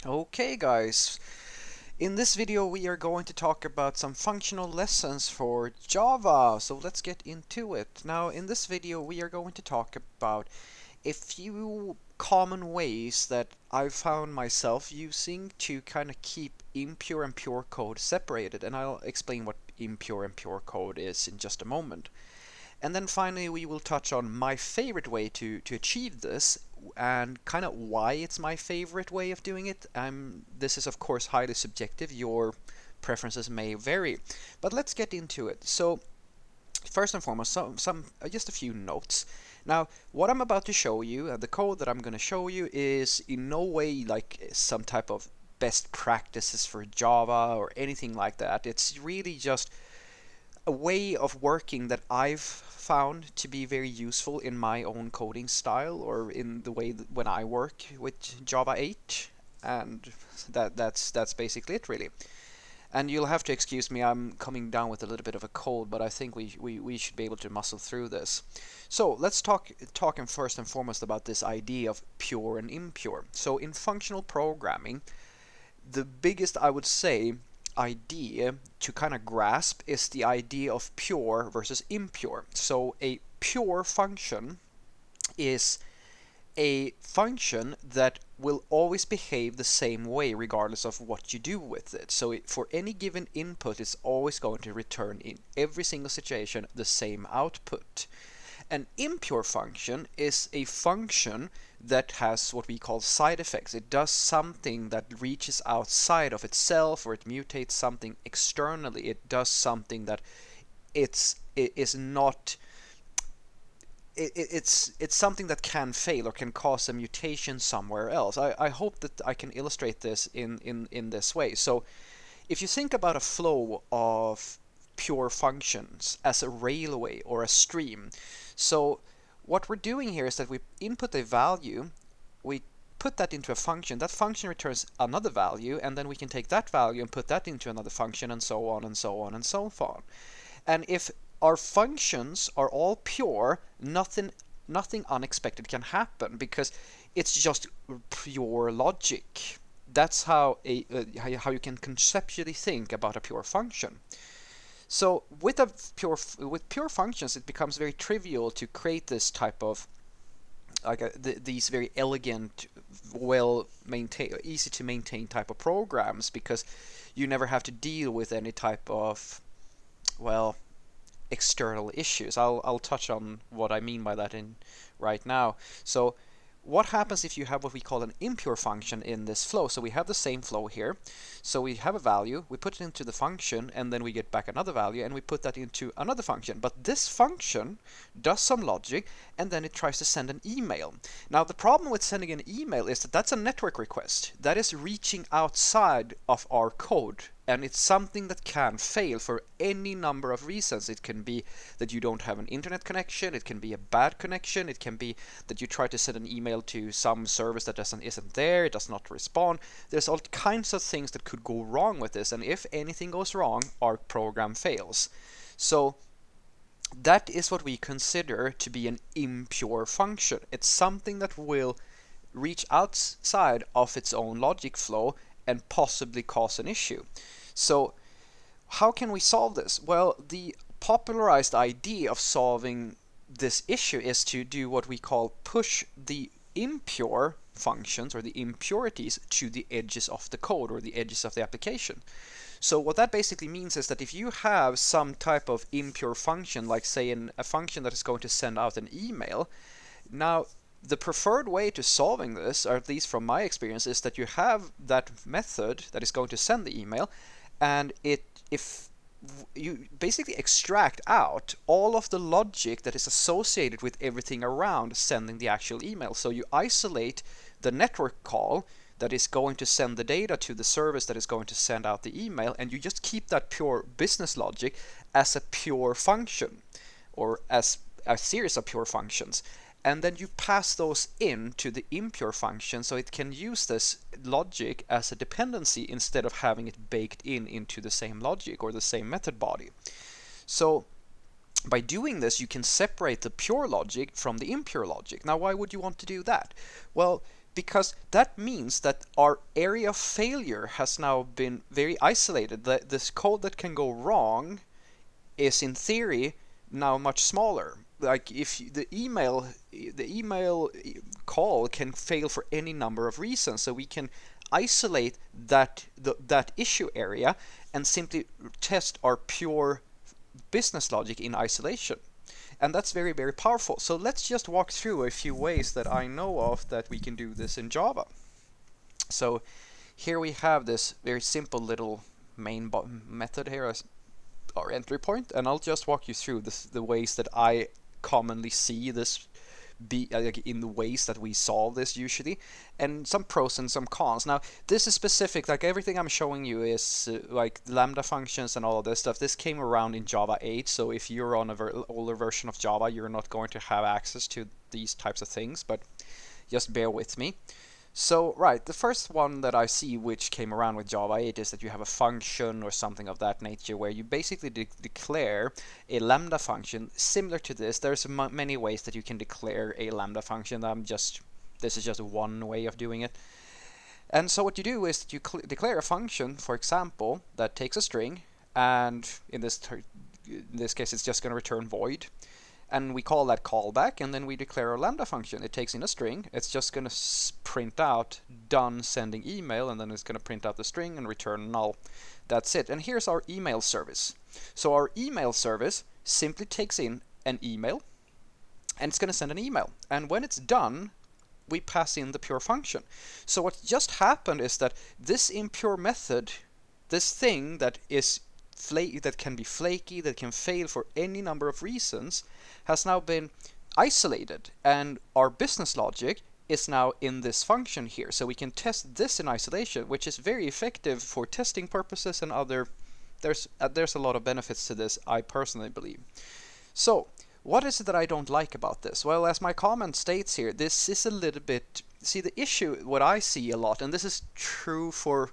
Okay guys, in this video we are going to talk about some functional lessons for Java, so let's get into it. Now in this video we are going to talk about a few common ways that I've found myself using to kind of keep impure and pure code separated, and I'll explain what impure and pure code is in just a moment. And then finally we will touch on my favorite way to achieve this and kind of why it's my favorite way of doing it. This is of course highly subjective, your preferences may vary, but let's get into it. So first and foremost, just a few notes. Now, what I'm about to show you, the code that I'm going to show you, is in no way like some type of best practices for Java or anything like that. It's really just a way of working that I've found to be very useful in my own coding style, or in the way that when I work with Java 8, and that's basically it really. And you'll have to excuse me, I'm coming down with a little bit of a cold, but I think we should be able to muscle through this. So let's talking first and foremost about this idea of pure and impure. So in functional programming, the biggest, I would say, idea to kind of grasp is the idea of pure versus impure. So a pure function is a function that will always behave the same way regardless of what you do with it. So for any given input, it's always going to return in every single situation the same output. An impure function is a function that has what we call side effects. It does something that reaches outside of itself, or it mutates something externally. It does something that it is not it's something that can fail or can cause a mutation somewhere else. I hope that I can illustrate this in this way. So if you think about a flow of pure functions as a railway or a stream, so what we're doing here is that we input a value, we put that into a function, that function returns another value, and then we can take that value and put that into another function, and so on and so on and so on. And if our functions are all pure, nothing unexpected can happen, because it's just pure logic. That's how how you can conceptually think about a pure function. So with pure functions, it becomes very trivial to create this type of these very elegant, well maintained, easy to maintain type of programs, because you never have to deal with any type of, well, external issues. I'll touch on what I mean by that in right now. So what happens if you have what we call an impure function in this flow? So we have the same flow here. So we have a value, we put it into the function, and then we get back another value, and we put that into another function. But this function does some logic, and then it tries to send an email. Now the problem with sending an email is that that's a network request. That is reaching outside of our code, and it's something that can fail for any number of reasons. It can be that you don't have an internet connection, it can be a bad connection, it can be that you try to send an email to some service that isn't there, it does not respond. There's all kinds of things that could go wrong with this, and if anything goes wrong, our program fails. So that is what we consider to be an impure function. It's something that will reach outside of its own logic flow and possibly cause an issue. So how can we solve this? Well, the popularized idea of solving this issue is to do what we call push the impure functions or the impurities to the edges of the code or the edges of the application. So what that basically means is that if you have some type of impure function, like say a function that is going to send out an email, now the preferred way to solving this, or at least from my experience, is that you have that method that is going to send the email, and if you basically extract out all of the logic that is associated with everything around sending the actual email. So you isolate the network call that is going to send the data to the service that is going to send out the email, and you just keep that pure business logic as a pure function, or as a series of pure functions. And then you pass those in to the impure function, so it can use this logic as a dependency instead of having it baked into the same logic or the same method body. So by doing this, you can separate the pure logic from the impure logic. Now, why would you want to do that? Well, because that means that our area of failure has now been very isolated. This code that can go wrong is in theory now much smaller. Like if the email call can fail for any number of reasons, so we can isolate that issue area and simply test our pure business logic in isolation. And that's very, very powerful. So let's just walk through a few ways that I know of that we can do this in Java. So here we have this very simple little main method here as our entry point, and I'll just walk you through the ways that I commonly see this be in the ways that we solve this usually, and some pros and some cons. Now this is specific, like everything I'm showing you is like lambda functions and all of this stuff. This came around in Java 8, so if you're on a older version of Java, you're not going to have access to these types of things, but just bear with me. So, right, the first one that I see which came around with Java 8 is that you have a function or something of that nature where you basically declare a lambda function similar to this. There's many ways that you can declare a lambda function. This is just one way of doing it. And so what you do is that you declare a function, for example, that takes a string, and in this case it's just going to return void. And we call that callback, and then we declare a lambda function. It takes in a string. It's just going to print out done sending email, and then it's going to print out the string and return null. That's it. And here's our email service. So our email service simply takes in an email, and it's going to send an email. And when it's done, we pass in the pure function. So what just happened is that this impure method, this thing that is that can be flaky, that can fail for any number of reasons, has now been isolated, and our business logic is now in this function here. So we can test this in isolation, which is very effective for testing purposes and other. There's a lot of benefits to this, I personally believe. So what is it that I don't like about this? Well, as my comment states here, this is a little bit. See, the issue, what I see a lot, and this is true for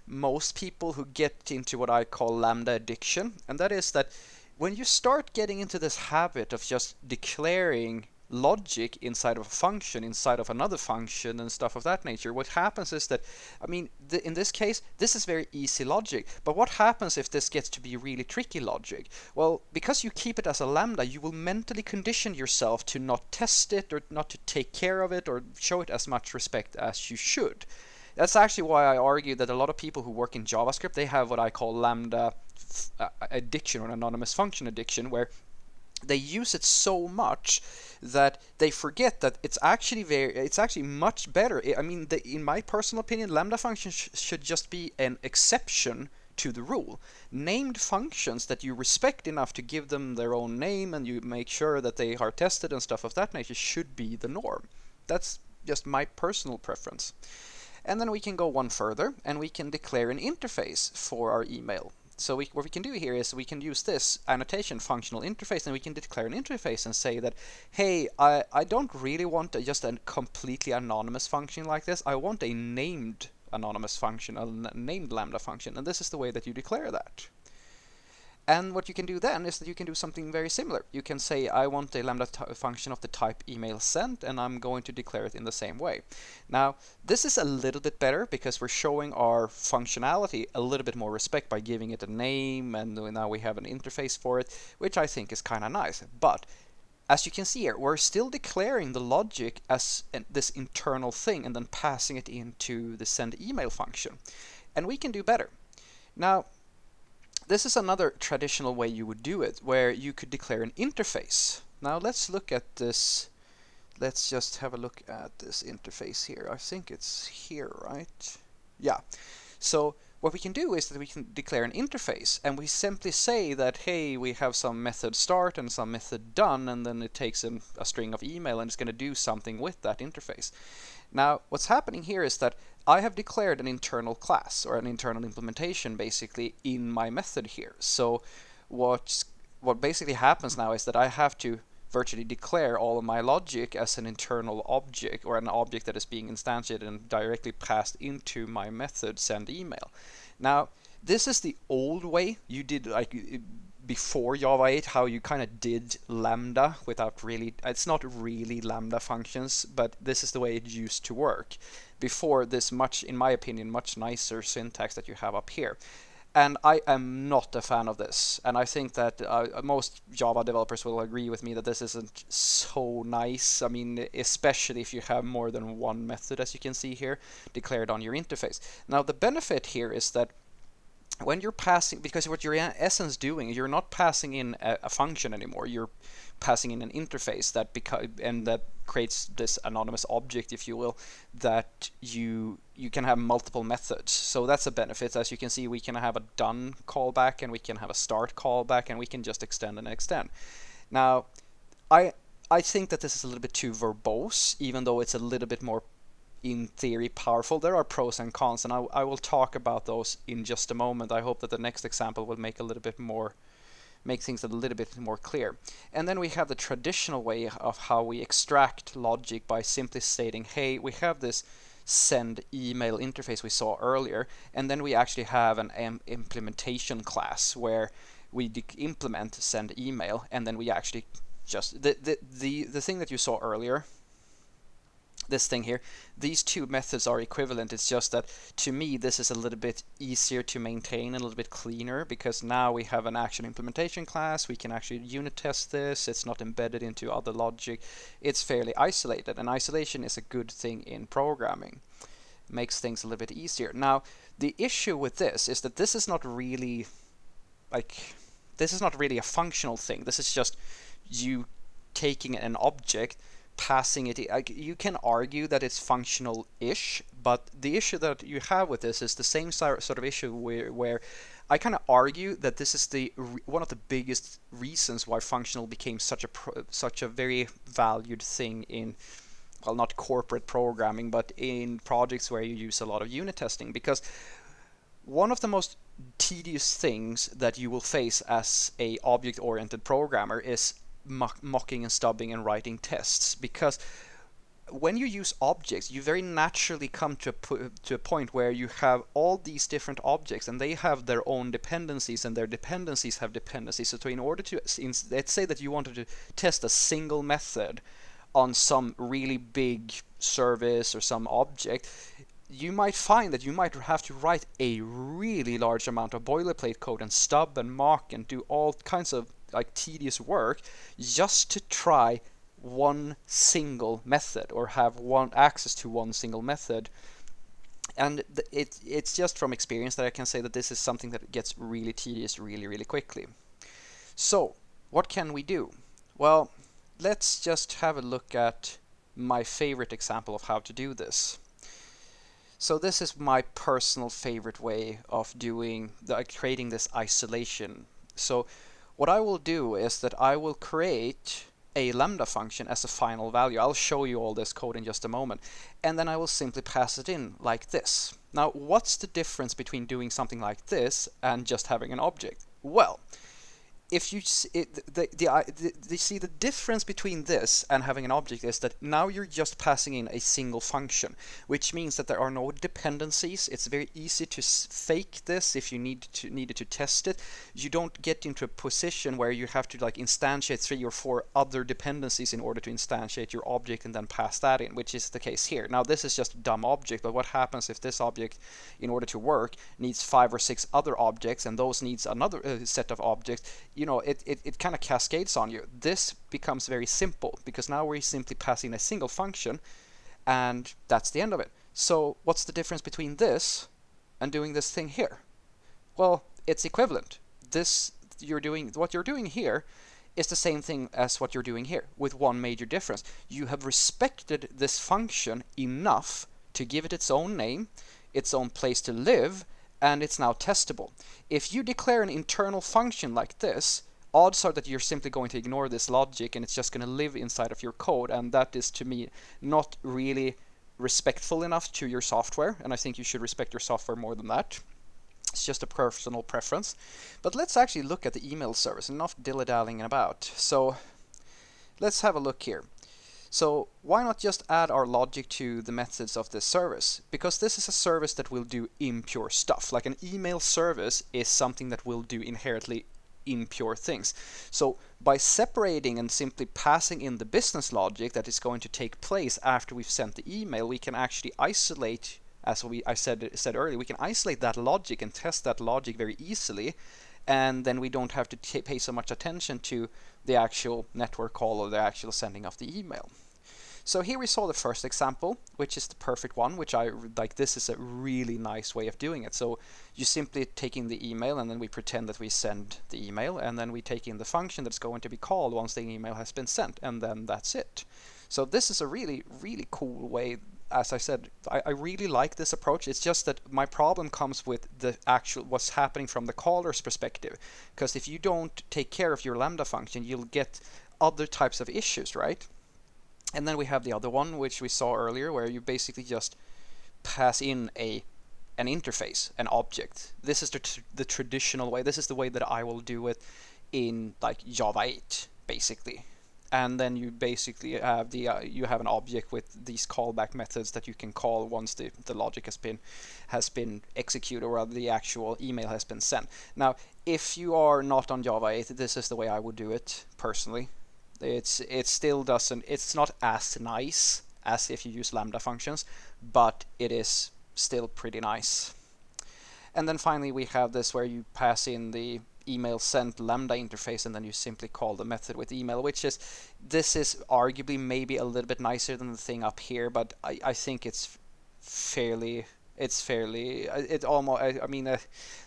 most people who get into what I call lambda addiction, and that is that when you start getting into this habit of just declaring logic inside of a function, inside of another function and stuff of that nature, what happens is that, I mean, in this case, this is very easy logic, but what happens if this gets to be really tricky logic? Well, because you keep it as a lambda, you will mentally condition yourself to not test it, or not to take care of it, or show it as much respect as you should. That's actually why I argue that a lot of people who work in JavaScript, they have what I call lambda addiction, or anonymous function addiction, where they use it so much that they forget that it's actually much better. I mean, in my personal opinion, lambda functions should just be an exception to the rule. Named functions that you respect enough to give them their own name, and you make sure that they are tested and stuff of that nature, should be the norm. That's just my personal preference. And then we can go one further, and we can declare an interface for our email. So what we can do here is we can use this annotation functional interface, and we can declare an interface and say that, hey, I don't really want just a completely anonymous function like this. I want a named anonymous function, a named lambda function, and this is the way that you declare that. And what you can do then is that you can do something very similar. You can say, I want a lambda function of the type email sent, and I'm going to declare it in the same way. Now, this is a little bit better because we're showing our functionality a little bit more respect by giving it a name, and now we have an interface for it, which I think is kind of nice. But as you can see here, we're still declaring the logic as this internal thing and then passing it into the send email function. And we can do better. Now, this is another traditional way you would do it, where you could declare an interface. Now let's look at this. Let's just have a look at this interface here. I think it's here, right? Yeah. So what we can do is that we can declare an interface, and we simply say that, hey, we have some method start and some method done, and then it takes a string of email and it's going to do something with that interface. Now, what's happening here is that I have declared an internal class, or an internal implementation, basically, in my method here. So what basically happens now is that I have to virtually declare all of my logic as an internal object, or an object that is being instantiated and directly passed into my method send email. Now, this is the old way. You did, like, before Java 8 how you kind of did lambda without really, it's not really lambda functions, but this is the way it used to work before this much, in my opinion, much nicer syntax that you have up here. And I am not a fan of this, and I think that most Java developers will agree with me that this isn't so nice. I mean, especially if you have more than one method, as you can see here, declared on your interface. Now, the benefit here is that when you're passing, because what you're in essence doing, you're not passing in a function anymore. You're passing in an interface that that creates this anonymous object, if you will, that you can have multiple methods. So that's a benefit. As you can see, we can have a done callback, and we can have a start callback, and we can just extend and extend. Now, I I think that this is a little bit too verbose, even though it's a little bit more in theory powerful. There are pros and cons, and I will talk about those in just a moment. I hope that the next example will make things a little bit more clear. And then we have the traditional way of how we extract logic by simply stating, hey, we have this send email interface we saw earlier, and then we actually have an implementation class where we implement send email, and then we actually just the thing that you saw earlier, this thing here, these two methods are equivalent. It's just that to me this is a little bit easier to maintain, a little bit cleaner, because now we have an actual implementation class. We can actually unit test this. It's not embedded into other logic. It's fairly isolated, and isolation is a good thing in programming. It makes things a little bit easier. Now, the issue with this is that this is not really a functional thing. This is just you taking an object, passing it. You can argue that it's functional-ish, but the issue that you have with this is the same sort of issue where I kind of argue that this is one of the biggest reasons why functional became such a very valued thing in, well, not corporate programming, but in projects where you use a lot of unit testing. Because one of the most tedious things that you will face as a object-oriented programmer is mocking and stubbing and writing tests, because when you use objects, you very naturally come to a point where you have all these different objects, and they have their own dependencies, and their dependencies have dependencies. So in order to, let's say that you wanted to test a single method on some really big service or some object, you might find that you might have to write a really large amount of boilerplate code and stub and mock and do all kinds of tedious work just to try one single method, or have access to one single method. And it's just from experience that I can say that this is something that gets really tedious really quickly. So what can we do? Well, let's just have a look at my favorite example of how to do this. So this is my personal favorite way of creating this isolation. So what I will do is that I will create a lambda function as a final value. I'll show you all this code in just a moment. And then I will simply pass it in like this. Now, what's the difference between doing something like this and just having an object? Well, if you see the difference between this and having an object is that now you're just passing in a single function, which means that there are no dependencies. It's very easy to fake this if you needed to test it. You don't get into a position where you have to instantiate 3 or 4 other dependencies in order to instantiate your object and then pass that in, which is the case here. Now, this is just a dumb object, but what happens if this object, in order to work, needs 5 or 6 other objects, and those needs another set of objects? It kind of cascades on you. This becomes very simple, because now we're simply passing a single function, and that's the end of it. So what's the difference between this and doing this thing here? Well, it's equivalent. What you're doing here is the same thing as what you're doing here, with one major difference. You have respected this function enough to give it its own name, its own place to live, and it's now testable. If you declare an internal function like this, odds are that you're simply going to ignore this logic, and it's just going to live inside of your code, and that is, to me, not really respectful enough to your software, and I think you should respect your software more than that. It's just a personal preference. But let's actually look at the email service and not dilly-dallying about. So let's have a look here. So why not just add our logic to the methods of this service? Because this is a service that will do impure stuff. Like an email service is something that will do inherently impure things. So by separating and simply passing in the business logic that is going to take place after we've sent the email, we can actually isolate, as I said earlier, we can isolate that logic and test that logic very easily, and then we don't have to pay so much attention to the actual network call or the actual sending of the email. So here we saw the first example, which is the perfect one, which I like. This is a really nice way of doing it. So you simply take in the email, and then we pretend that we send the email, and then we take in the function that's going to be called once the email has been sent, and then that's it. So this is a really, really cool way. As I said, I really like this approach. It's just that my problem comes with the actual what's happening from the caller's perspective. Because if you don't take care of your Lambda function, you'll get other types of issues, right? And then we have the other one, which we saw earlier, where you basically just pass in an interface, an object. This is the traditional way. This is the way that I will do it in like Java 8, basically. And then you basically have you have an object with these callback methods that you can call once the logic has been executed, or the actual email has been sent. Now, if you are not on Java 8, this is the way I would do it personally. It still doesn't. It's not as nice as if you use Lambda functions, but it is still pretty nice. And then finally we have this where you pass in the email sent Lambda interface, and then you simply call the method with email, this is arguably maybe a little bit nicer than the thing up here, but I think it's fairly. It almost. I mean,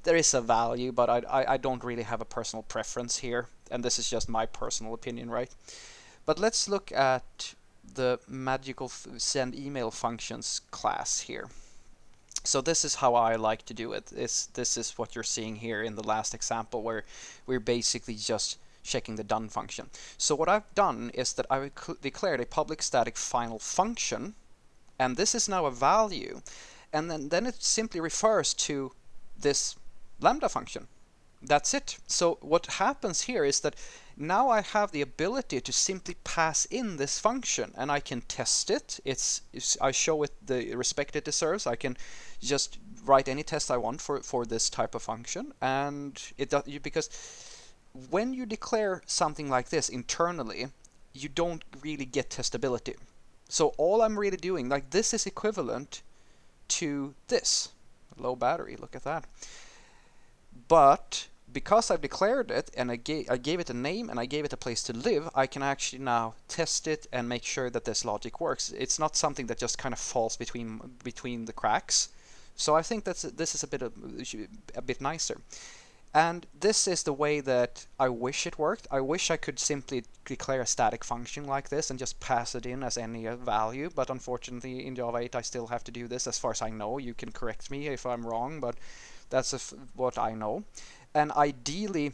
there is a value, but I don't really have a personal preference here, and this is just my personal opinion, right? But let's look at the magical send email functions class here. So this is how I like to do it. This is what you're seeing here in the last example, where we're basically just checking the done function. So what I've done is that I've declared a public static final function, and this is now a value. And then it simply refers to this Lambda function. That's it. So what happens here is that now I have the ability to simply pass in this function, and I can test it. I show it the respect it deserves. I can just write any test I want for this type of function, and it does, because when you declare something like this internally, you don't really get testability. So all I'm really doing, like, this is equivalent to this. Low battery, look at that. But because I've declared it, and I gave it a name, and I gave it a place to live, I can actually now test it and make sure that this logic works. It's not something that just kind of falls between the cracks. So I think this is a bit nicer. And this is the way that I wish it worked. I wish I could simply declare a static function like this and just pass it in as any value, but unfortunately in Java 8 I still have to do this, as far as I know. You can correct me if I'm wrong, but that's what I know. And ideally,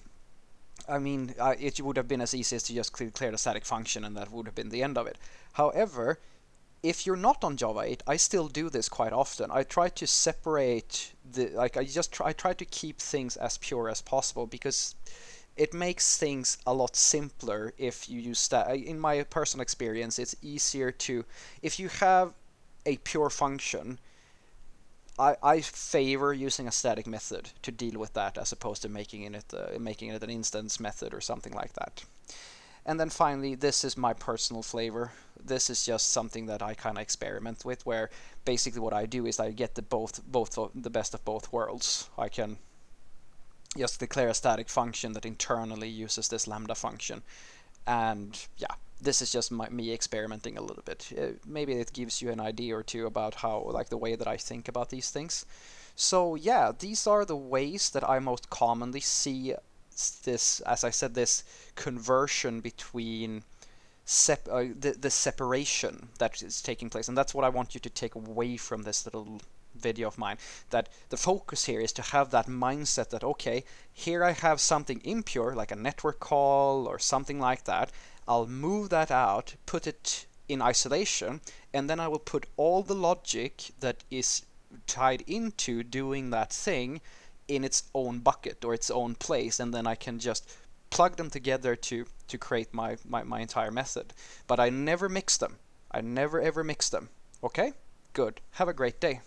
I mean, it would have been as easy as to just declare the static function, and that would have been the end of it. However, if you're not on Java 8, I still do this quite often. I try to separate I try to keep things as pure as possible, because it makes things a lot simpler if you use that. In my personal experience, it's easier to, if you have a pure function, I favor using a static method to deal with that, as opposed to making it an instance method or something like that. And then finally, this is my personal flavor. This is just something that I kind of experiment with, where basically what I do is I get the best of both worlds. I can just declare a static function that internally uses this Lambda function, and yeah, this is just me experimenting a little bit. Maybe it gives you an idea or two about how, like, the way that I think about these things. So yeah, these are the ways that I most commonly see this, as I said, this conversion between the separation that is taking place. And that's what I want you to take away from this little video of mine, that the focus here is to have that mindset that, okay, here I have something impure, like a network call or something like that. I'll move that out, put it in isolation, and then I will put all the logic that is tied into doing that thing in its own bucket or its own place, and then I can just plug them together to create my entire method. But I never mix them. I never ever mix them. Okay? Good. Have a great day.